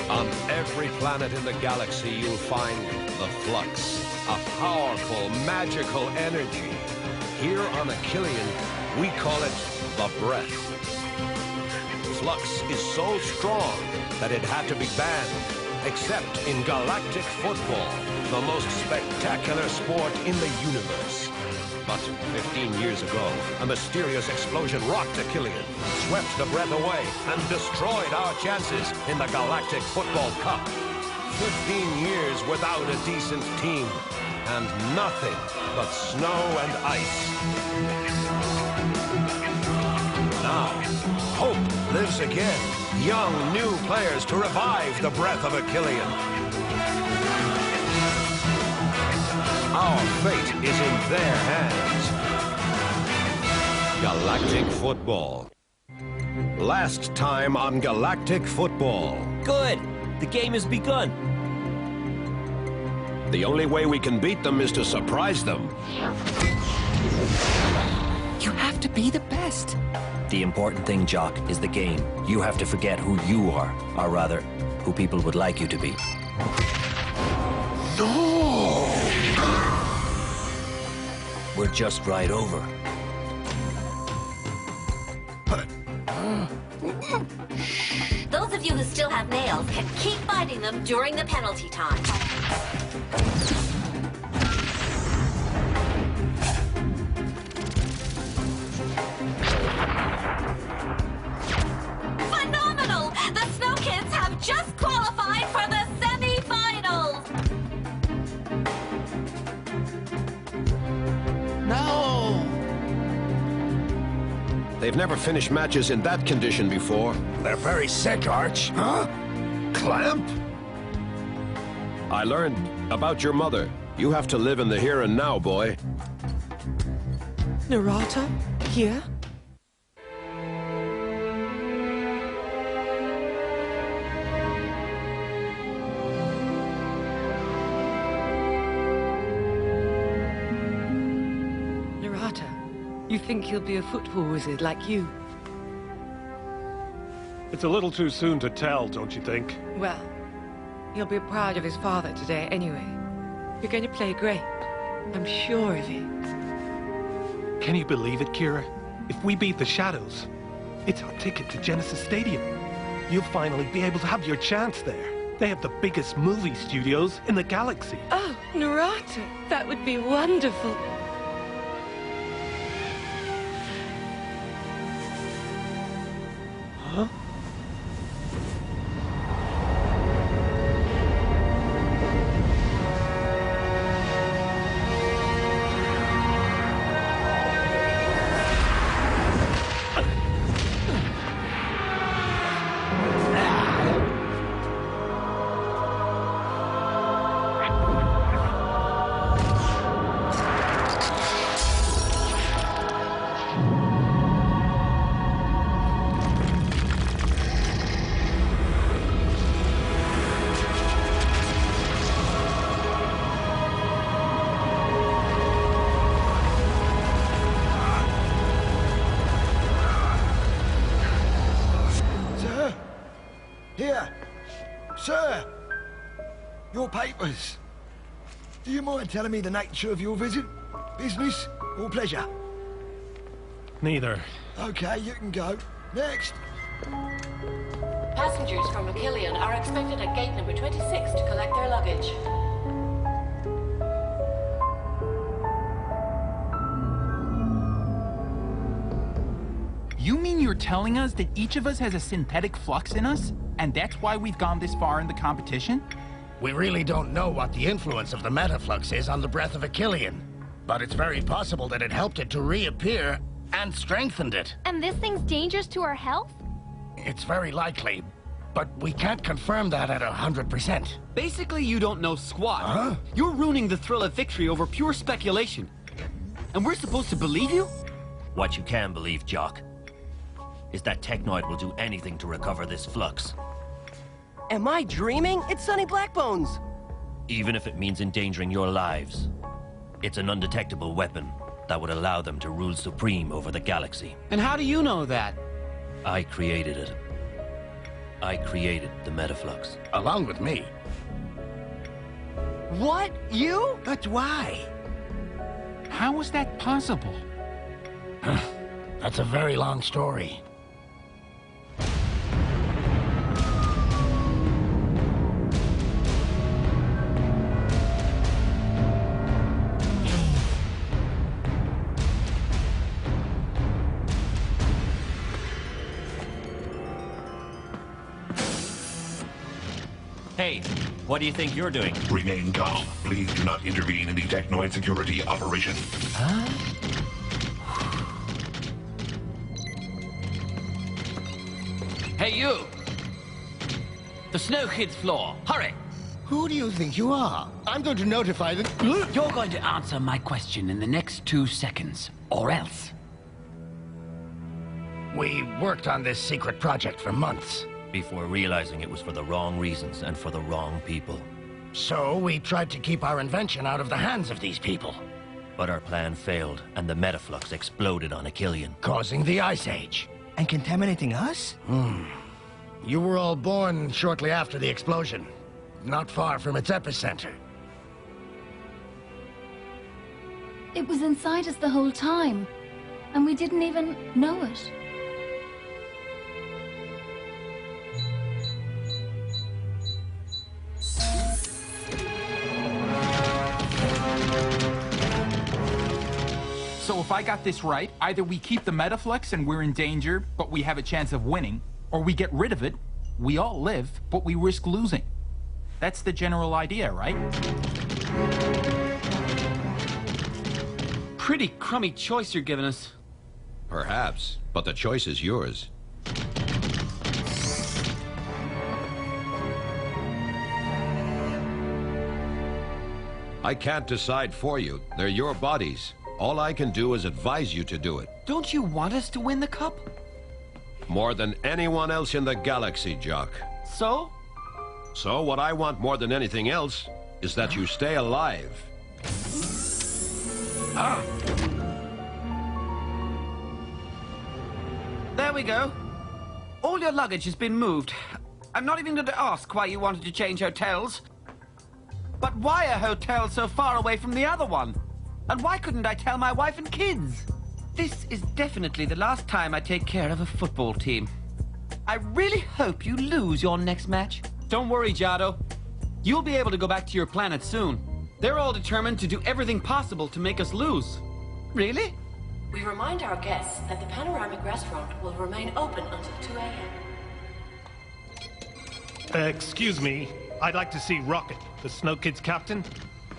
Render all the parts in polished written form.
On every planet in the galaxy, you'll find the flux, a powerful, magical energy. Here on Achillean, we call it the breath. Flux is so strong that it had to be banned, except in galactic football, the most spectacular sport in the universe. But 15 years ago, a mysterious explosion rocked Achillean, swept the breath away, and destroyed our chances in the Galactic Football Cup. 15 years without a decent team, and nothing but snow and ice. Now, hope lives again. Young, new players to revive the breath of Achillean. Our fate is in their hands. Galactic Football. Last time on Galactic Football. Good! The game has begun. The only way we can beat them is to surprise them. You have to be the best. The important thing, Jock, is the game. You have to forget who you are, or rather, who people would like you to be. No! We're just right over. Those of you who still have nails can keep biting them during the penalty time. Phenomenal! The Snow Kids have just qualified for the semi-finals! No! They've never finished matches in that condition before. They're very sick, Arch. Huh? Clamp? I learned about your mother. You have to live in the here and now, boy. Narata? Here? Narata, you think he'll be a football wizard like you? It's a little too soon to tell, don't you think? Well, he'll be proud of his father today anyway. You're going to play great. I'm sure of it. Can you believe it, Kira? If we beat the Shadows, it's our ticket to Genesis Stadium. You'll finally be able to have your chance there. They have the biggest movie studios in the galaxy. Oh, Narata, that would be wonderful. Huh? Here, sir, your papers. Do you mind telling me the nature of your visit? Business or pleasure? Neither. Okay, you can go. Next. Passengers from Achillean are expected at gate number 26 to collect their luggage. You mean you're telling us that each of us has a synthetic flux in us? And that's why we've gone this far in the competition? We really don't know what the influence of the metaflux is on the breath of Achillean. But it's very possible that it helped it to reappear and strengthened it. And this thing's dangerous to our health? It's very likely, but we can't confirm that at 100%. Basically, you don't know squat. Huh? You're ruining the thrill of victory over pure speculation. And we're supposed to believe you? What you can believe, Jock, is that Technoid will do anything to recover this flux. Am I dreaming? It's Sonny Blackbones! Even if it means endangering your lives. It's an undetectable weapon that would allow them to rule supreme over the galaxy. And how do you know that? I created it. I created the Metaflux. Along with me. What? You? But why? How is that possible? That's a very long story. Hey, what do you think you're doing? Remain calm. Please do not intervene in the technoid security operation. Huh? Hey, you! The Snow Kids floor. Hurry! Who do you think you are? I'm going to notify the... You're going to answer my question in the next 2 seconds, or else. We worked on this secret project for months. Before realizing it was for the wrong reasons and for the wrong people. So we tried to keep our invention out of the hands of these people. But our plan failed, and the Metaflux exploded on Achillean. Causing the Ice Age. And contaminating us? You were all born shortly after the explosion. Not far from its epicenter. It was inside us the whole time, and we didn't even know it. So if I got this right, either we keep the Metaflux and we're in danger, but we have a chance of winning, or we get rid of it, we all live, but we risk losing. That's the general idea, right? Pretty crummy choice you're giving us. Perhaps, but the choice is yours. I can't decide for you. They're your bodies. All I can do is advise you to do it. Don't you want us to win the cup? More than anyone else in the galaxy, Jock. So? So what I want more than anything else is that you stay alive. There we go. All your luggage has been moved. I'm not even going to ask why you wanted to change hotels. But why a hotel so far away from the other one? And why couldn't I tell my wife and kids? This is definitely the last time I take care of a football team. I really hope you lose your next match. Don't worry, Jado. You'll be able to go back to your planet soon. They're all determined to do everything possible to make us lose. Really? We remind our guests that the panoramic restaurant will remain open until 2 a.m. Excuse me. I'd like to see Rocket, the Snow Kids captain.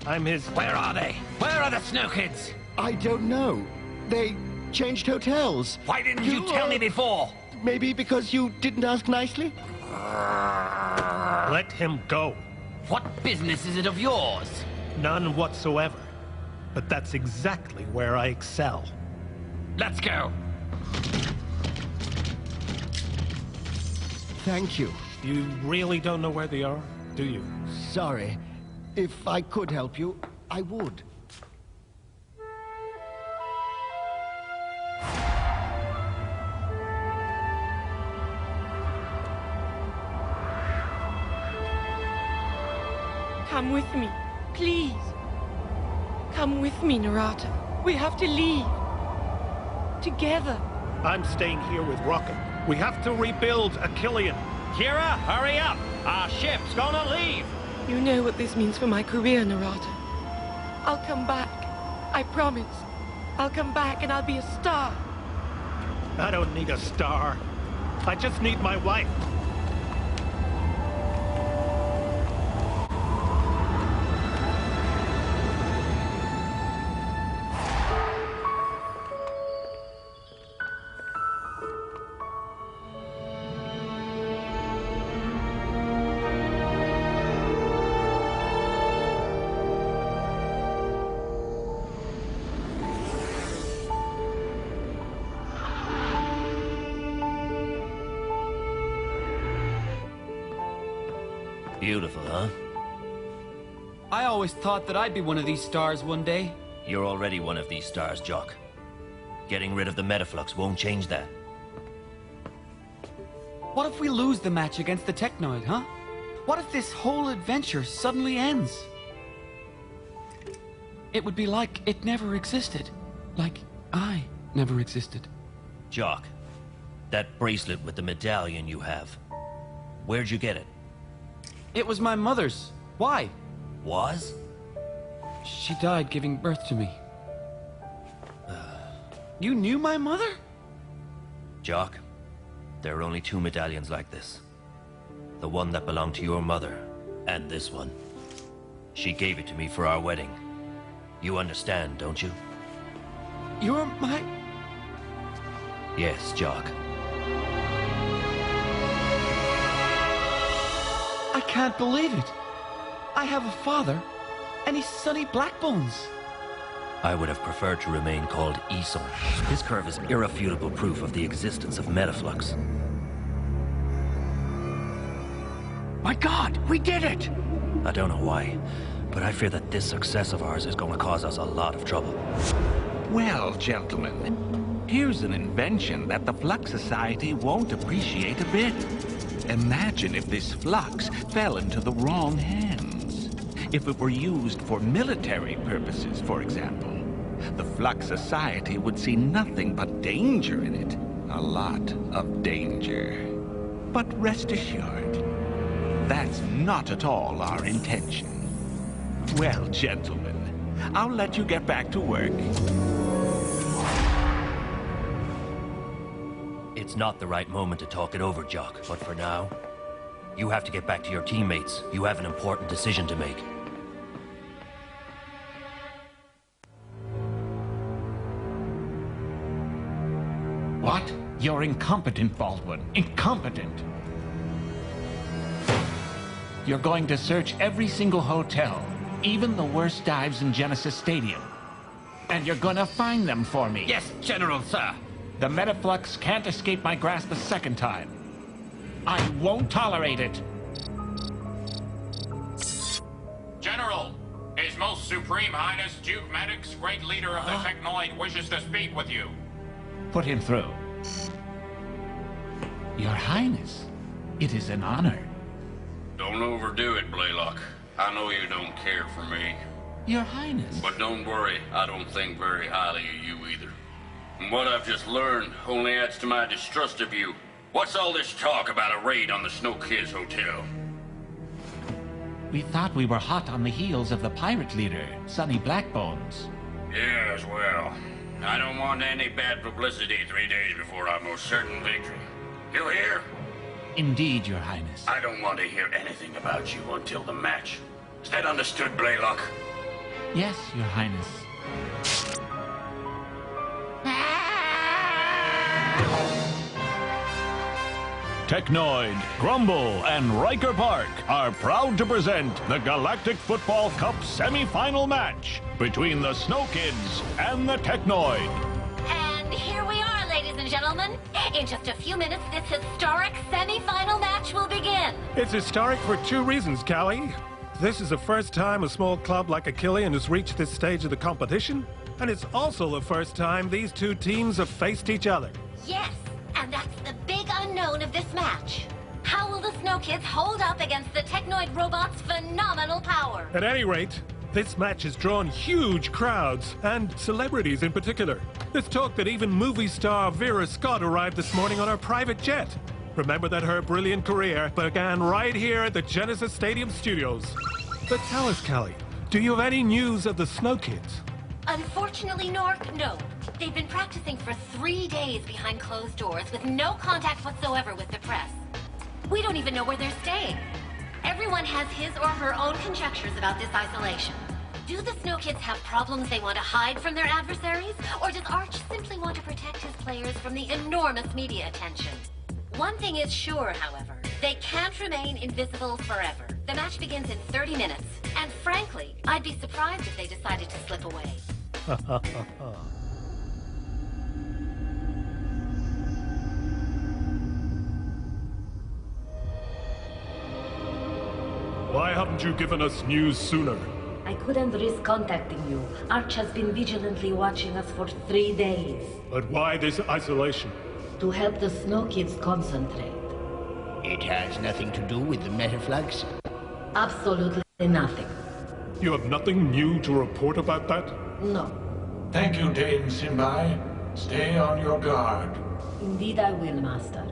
I'm his... Where are they? Where are the Snow Kids? I don't know. They changed hotels. Why didn't you tell me before? Maybe because you didn't ask nicely? Let him go. What business is it of yours? None whatsoever. But that's exactly where I excel. Let's go. Thank you. You really don't know where they are, do you? Sorry. If I could help you, I would. Come with me, please. Come with me, Narata. We have to leave. Together. I'm staying here with Rocket. We have to rebuild Achillean. Kira, hurry up! Our ship's gonna leave! You know what this means for my career, Narata. I'll come back. I promise. I'll come back and I'll be a star. I don't need a star. I just need my wife. Beautiful, huh? I always thought that I'd be one of these stars one day. You're already one of these stars, Jock. Getting rid of the Metaflux won't change that. What if we lose the match against the Technoid, huh? What if this whole adventure suddenly ends? It would be like it never existed. Like I never existed. Jock, that bracelet with the medallion you have. Where'd you get it? It was my mother's. Why? Was? She died giving birth to me. You knew my mother? Jock, there are only 2 medallions like this. The one that belonged to your mother, and this one. She gave it to me for our wedding. You understand, don't you? You're my... Yes, Jock. I can't believe it. I have a father, and he's Sonny Blackbones. I would have preferred to remain called Esau. This curve is irrefutable proof of the existence of metaflux. My God, we did it! I don't know why, but I fear that this success of ours is going to cause us a lot of trouble. Well, gentlemen, here's an invention that the Flux Society won't appreciate a bit. Imagine if this flux fell into the wrong hands. If it were used for military purposes, for example, the Flux Society would see nothing but danger in it. A lot of danger. But rest assured, that's not at all our intention. Well, gentlemen, I'll let you get back to work. It's not the right moment to talk it over, Jock, but for now, you have to get back to your teammates. You have an important decision to make. What? You're incompetent, Baldwin. Incompetent. You're going to search every single hotel, even the worst dives in Genesis Stadium. And you're gonna find them for me. Yes, General, sir. The metaflux can't escape my grasp a second time. I won't tolerate it. General, His Most Supreme Highness Duke Maddox, great leader of the Technoid, wishes to speak with you. Put him through. Your Highness, it is an honor. Don't overdo it, Blaylock. I know you don't care for me. Your Highness. But don't worry, I don't think very highly of you either. And what I've just learned only adds to my distrust of you. What's all this talk about a raid on the Snow Kids Hotel? We thought we were hot on the heels of the pirate leader, Sonny Blackbones. Yes, well, I don't want any bad publicity 3 days before our most certain victory. You hear? Indeed, Your Highness. I don't want to hear anything about you until the match. Is that understood, Blaylock? Yes, Your Highness. Technoid, Grumble, and Riker Park are proud to present the Galactic Football Cup semi-final match between the Snow Kids and the Technoid. And here we are, ladies and gentlemen. In just a few minutes, this historic semi-final match will begin. It's historic for 2 reasons, Callie. This is the first time a small club like Achillean has reached this stage of the competition, and it's also the first time these 2 teams have faced each other. Yes, and that's the big unknown of this match. How will the Snow Kids hold up against the Technoid robot's phenomenal power? At any rate, this match has drawn huge crowds, and celebrities in particular. There's talk that even movie star Vera Scott arrived this morning on her private jet. Remember that her brilliant career began right here at the Genesis Stadium studios. But tell us, Callie, do you have any news of the Snow Kids? Unfortunately, Nork, no. They've been practicing for 3 days behind closed doors with no contact whatsoever with the press. We don't even know where they're staying. Everyone has his or her own conjectures about this isolation. Do the Snow Kids have problems they want to hide from their adversaries? Or does Arch simply want to protect his players from the enormous media attention? One thing is sure, however. They can't remain invisible forever. The match begins in 30 minutes. And frankly, I'd be surprised if they decided to slip away. Why haven't you given us news sooner? I couldn't risk contacting you. Arch has been vigilantly watching us for 3 days. But why this isolation? To help the Snow Kids concentrate. It has nothing to do with the Metaflux? Absolutely nothing. You have nothing new to report about that? No. Thank you, Dame Simbai. Stay on your guard. Indeed I will, Master.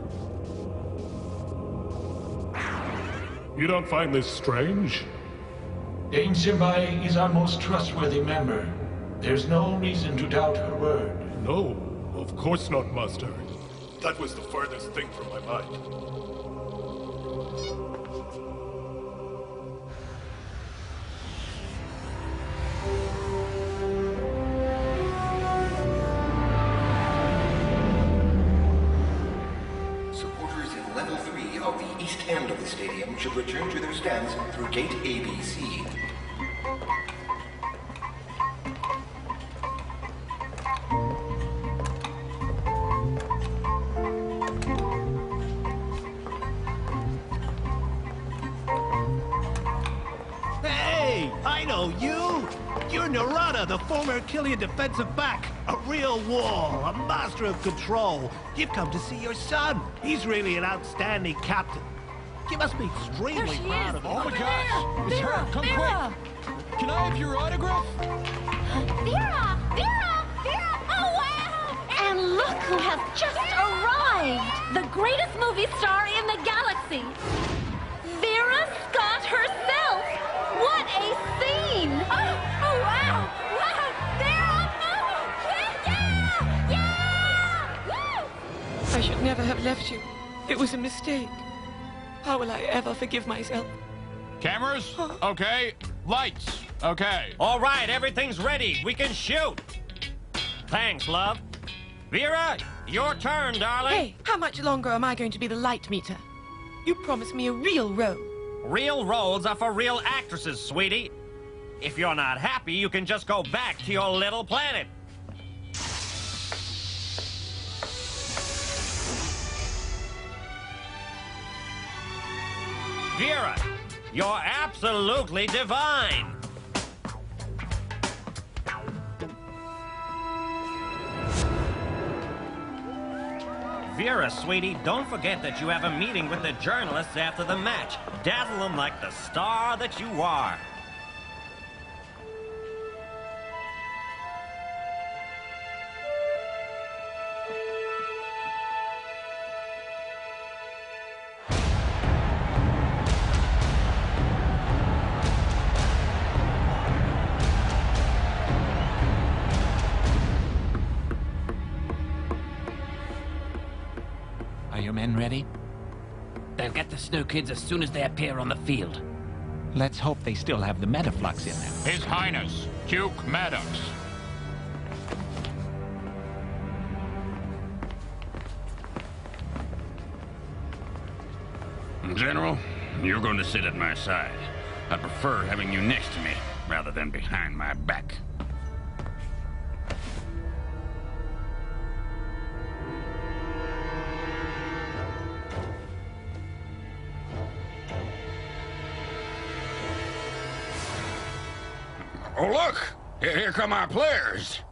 You don't find this strange? Dame Simbai is our most trustworthy member. There's no reason to doubt her word. No, of course not, Master. That was the furthest thing from my mind. Supporters in level 3 of the east end of the stadium should return to their stands through gate ABC. Hey, I know you! You're Narada, the former Killian defensive back. A real wall, a master of control. You've come to see your son. He's really an outstanding captain. You must be extremely proud of him. Oh my gosh! It's her! Come quick! Can I have your autograph? Vera! Vera! Vera! Oh, wow! And look who has just arrived! The greatest movie star in the galaxy! Vera Scott herself! What a scene! Oh wow! Wow! Vera! Oh! Yeah! Yeah! Woo! I should never have left you. It was a mistake. How will I ever forgive myself? Cameras? Okay. Lights? Okay. All right, everything's ready. We can shoot. Thanks, love. Vera, your turn, darling. Hey, how much longer am I going to be the light meter? You promised me a real role. Real roles are for real actresses, sweetie. If you're not happy, you can just go back to your little planet. Vera, you're absolutely divine. Vera, sweetie, don't forget that you have a meeting with the journalists after the match. Dazzle them like the star that you are. Are your men ready? They'll get the Snow Kids as soon as they appear on the field. Let's hope they still have the Metaflux in them. His Highness, Duke Maddox. General, you're going to sit at my side. I prefer having you next to me, rather than behind my back. Oh, look! Here come our players!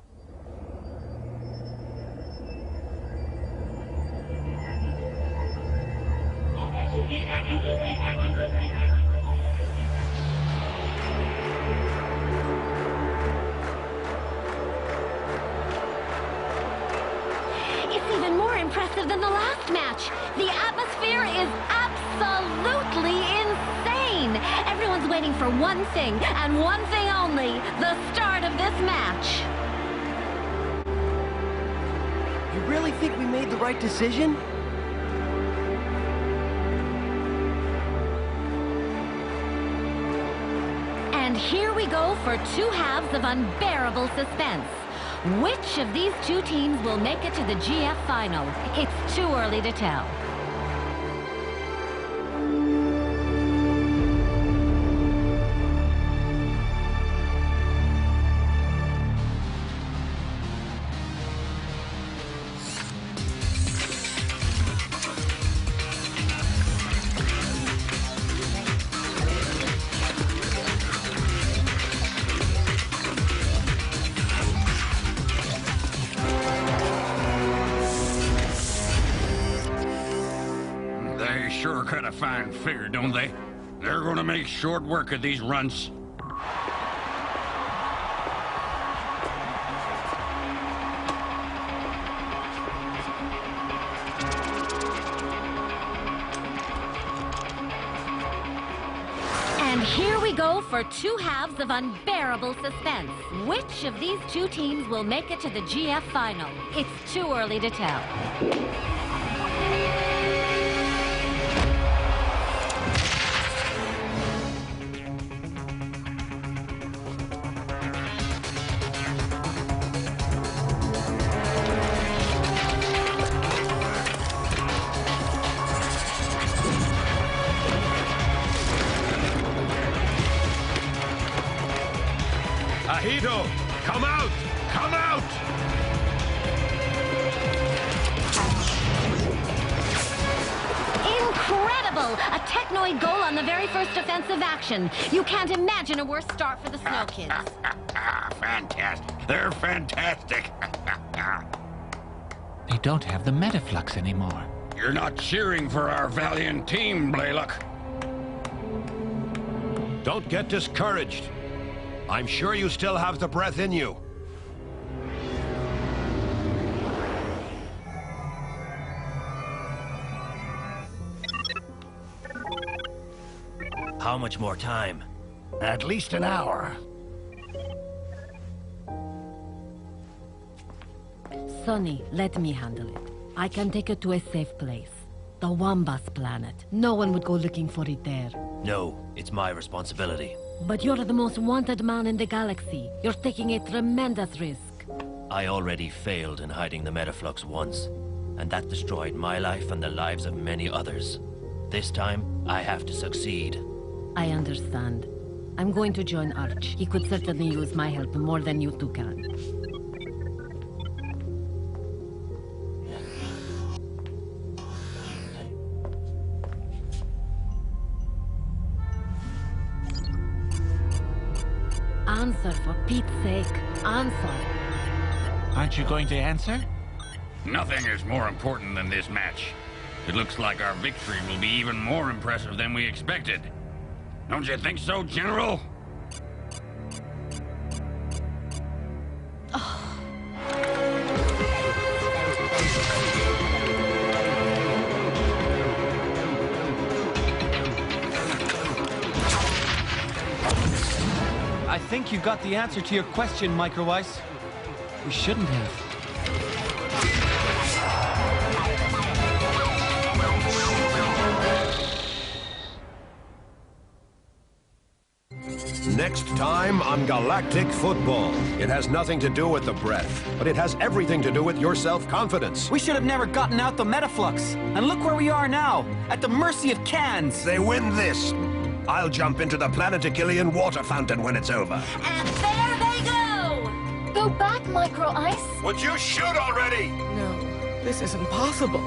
It's even more impressive than the last match. The atmosphere is absolutely insane. Everyone's waiting for one thing, and one thing only, the start of this match. You really think we made the right decision? And here we go for two halves of unbearable suspense. Which of these two teams will make it to the GF final? It's too early to tell. They sure cut a fine figure, don't they? They're gonna make short work of these runts. And here we go for two halves of unbearable suspense. Which of these two teams will make it to the GF final? It's too early to tell. Ahito, come out! Come out! Incredible! A Technoid goal on the very first offensive action. You can't imagine a worse start for the Snow Kids. Fantastic. They're fantastic. They don't have the Metaflux anymore. You're not cheering for our valiant team, Blaylock. Don't get discouraged. I'm sure you still have the breath in you. How much more time? At least an hour. Sonny, let me handle it. I can take it to a safe place. The Wombas planet. No one would go looking for it there. No, it's my responsibility. But you're the most wanted man in the galaxy. You're taking a tremendous risk. I already failed in hiding the Metaflux once, and that destroyed my life and the lives of many others. This time, I have to succeed. I understand. I'm going to join Arch. He could certainly use my help more than you two can. Answer, for Pete's sake. Answer. Aren't you going to answer? Nothing is more important than this match. It looks like our victory will be even more impressive than we expected. Don't you think so, General? I think you got the answer to your question, Micro Ice. We shouldn't have. Next time on Galactic Football. It has nothing to do with the breath, but it has everything to do with your self-confidence. We should have never gotten out the Metaflux. And look where we are now, at the mercy of cans. They win this. I'll jump into the Planetikillian water fountain when it's over. And there they go! Go back, Micro Ice. Would you shoot already? No, this isn't possible.